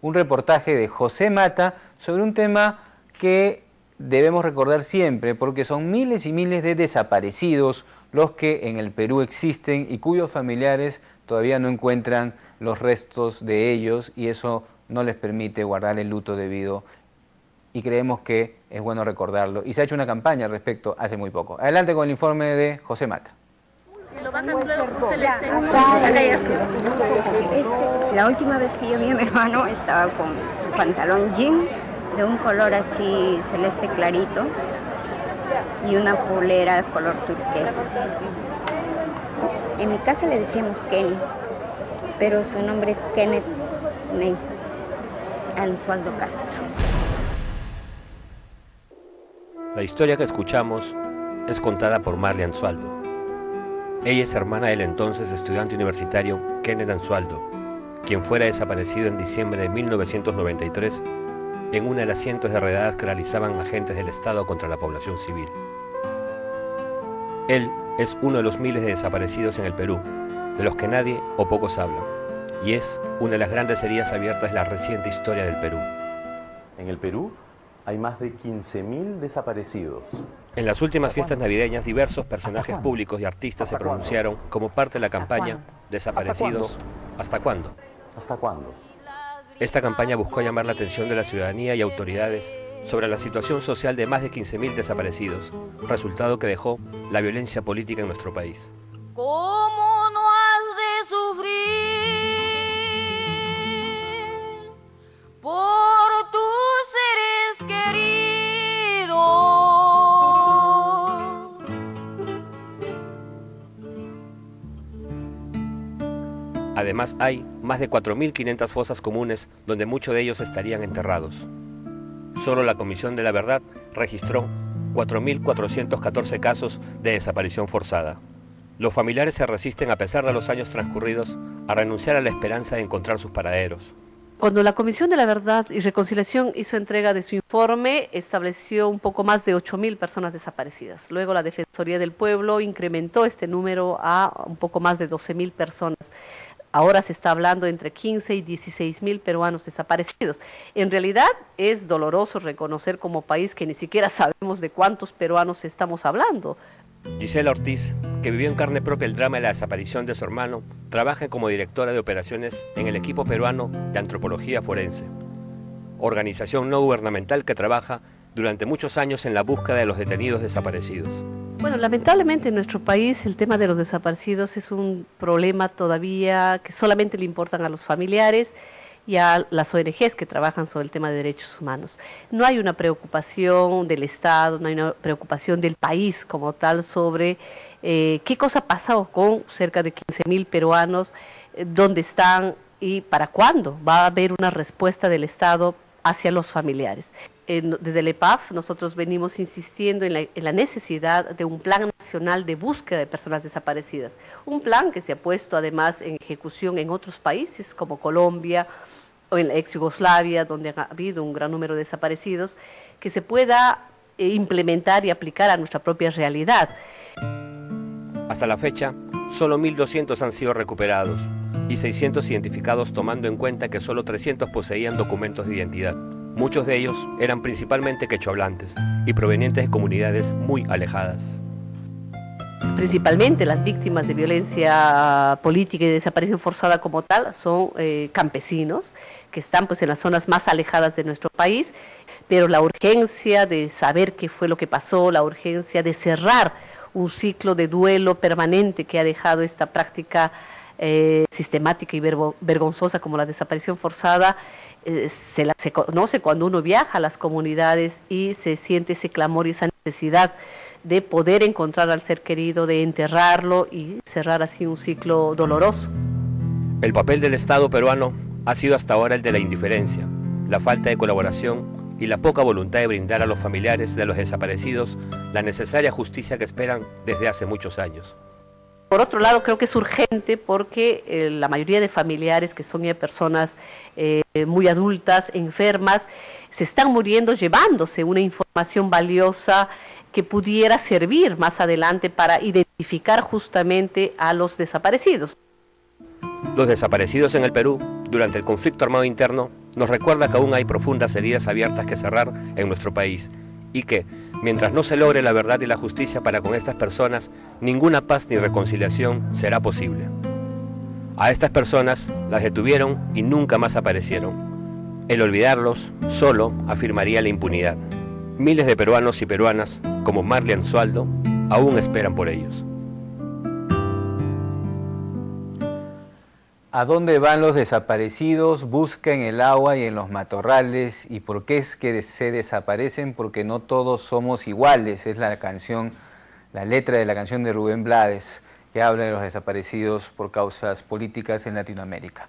un reportaje de José Mata sobre un tema que debemos recordar siempre, porque son miles y miles de desaparecidos los que en el Perú existen y cuyos familiares todavía no encuentran los restos de ellos, y eso no les permite guardar el luto debido, y creemos que es bueno recordarlo. Y se ha hecho una campaña al respecto hace muy poco. Adelante con el informe de José Mata. La última vez que yo vi a mi hermano estaba con su pantalón jean de un color así celeste clarito y una polera color turquesa. En mi casa le decíamos Kenny, pero su nombre es Kenneth Ney Anzualdo Castro. La historia que escuchamos es contada por Marley Anzualdo. Ella es hermana del entonces estudiante universitario Kenneth Anzualdo, quien fuera desaparecido en diciembre de 1993 en una de las cientos de redadas que realizaban agentes del Estado contra la población civil. Él es uno de los miles de desaparecidos en el Perú, de los que nadie o pocos hablan, y es una de las grandes heridas abiertas de la reciente historia del Perú. En el Perú hay más de 15.000 desaparecidos. En las últimas fiestas navideñas, diversos personajes públicos y artistas se pronunciaron como parte de la campaña Desaparecidos. ¿Hasta cuándo? ¿Hasta cuándo? Esta campaña buscó llamar la atención de la ciudadanía y autoridades sobre la situación social de más de 15.000 desaparecidos, resultado que dejó la violencia política en nuestro país. ¿Cómo no has de sufrir por tus seres queridos? Además, hay más de 4.500 fosas comunes donde muchos de ellos estarían enterrados. Solo la Comisión de la Verdad registró 4.414 casos de desaparición forzada. Los familiares se resisten, a pesar de los años transcurridos, a renunciar a la esperanza de encontrar sus paraderos. Cuando la Comisión de la Verdad y Reconciliación hizo entrega de su informe, estableció un poco más de 8.000 personas desaparecidas. Luego la Defensoría del Pueblo incrementó este número a un poco más de 12.000 personas. Ahora se está hablando entre 15 y 16.000 peruanos desaparecidos. En realidad es doloroso reconocer como país que ni siquiera sabemos de cuántos peruanos estamos hablando. Gisela Ortiz, que vivió en carne propia el drama de la desaparición de su hermano, trabaja como directora de operaciones en el equipo peruano de antropología forense, organización no gubernamental que trabaja durante muchos años en la búsqueda de los detenidos desaparecidos. Bueno, lamentablemente en nuestro país el tema de los desaparecidos es un problema todavía que solamente le importan a los familiares y a las ONGs que trabajan sobre el tema de derechos humanos. No hay una preocupación del Estado, no hay una preocupación del país como tal sobre qué cosa ha pasado con cerca de 15.000 peruanos, dónde están y para cuándo va a haber una respuesta del Estado hacia los familiares. Desde el EPAF nosotros venimos insistiendo en la necesidad de un plan nacional de búsqueda de personas desaparecidas. Un plan que se ha puesto además en ejecución en otros países como Colombia o en la ex Yugoslavia, donde ha habido un gran número de desaparecidos, que se pueda implementar y aplicar a nuestra propia realidad. Hasta la fecha, solo 1.200 han sido recuperados y 600 identificados, tomando en cuenta que solo 300 poseían documentos de identidad. Muchos de ellos eran principalmente quechohablantes y provenientes de comunidades muy alejadas. Principalmente las víctimas de violencia política y de desaparición forzada como tal son campesinos que están pues en las zonas más alejadas de nuestro país, pero la urgencia de saber qué fue lo que pasó, la urgencia de cerrar un ciclo de duelo permanente que ha dejado esta práctica sistemática y vergonzosa como la desaparición forzada, se conoce cuando uno viaja a las comunidades y se siente ese clamor y esa necesidad de poder encontrar al ser querido, de enterrarlo y cerrar así un ciclo doloroso. El papel del Estado peruano ha sido hasta ahora el de la indiferencia, la falta de colaboración y la poca voluntad de brindar a los familiares de los desaparecidos la necesaria justicia que esperan desde hace muchos años. Por otro lado, creo que es urgente porque la mayoría de familiares que son ya personas muy adultas, enfermas, se están muriendo llevándose una información valiosa que pudiera servir más adelante para identificar justamente a los desaparecidos. Los desaparecidos en el Perú durante el conflicto armado interno nos recuerda que aún hay profundas heridas abiertas que cerrar en nuestro país y que, mientras no se logre la verdad y la justicia para con estas personas, ninguna paz ni reconciliación será posible. A estas personas las detuvieron y nunca más aparecieron. El olvidarlos solo afirmaría la impunidad. Miles de peruanos y peruanas, como Marley Anzualdo, aún esperan por ellos. ¿A dónde van los desaparecidos? Busca en el agua y en los matorrales. ¿Y por qué es que se desaparecen? Porque no todos somos iguales. Es la canción, la letra de la canción de Rubén Blades, que habla de los desaparecidos por causas políticas en Latinoamérica.